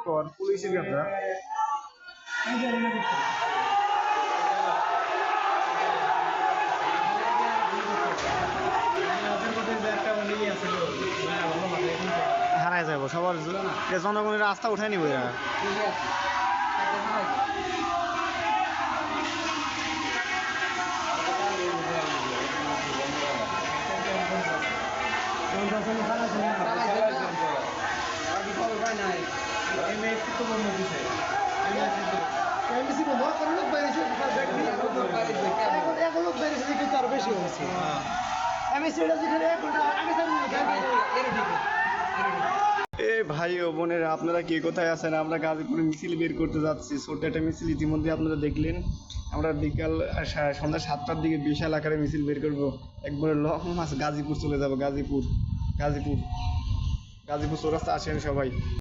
কর পুলিশের কথা। হারাই যাবো সবার জনগণের আস্থা উঠাই নিব এরা। এ ভাই ও বোনেরা, আপনারা কে কোথায় আছেন? আমরা গাজীপুরে মিছিল বের করতে যাচ্ছি। ছোট্ট একটা মিছিল ইতিমধ্যে আপনারা দেখলেন। আমরা বিকাল সন্ধ্যা 7টার দিকে বিশাল আকারে মিছিল বের করবো। একবারে লং মাস গাজীপুর চলে যাবো। গাজীপুর গাজীপুর গাজীপুর চৌরাস্তা আসেন সবাই।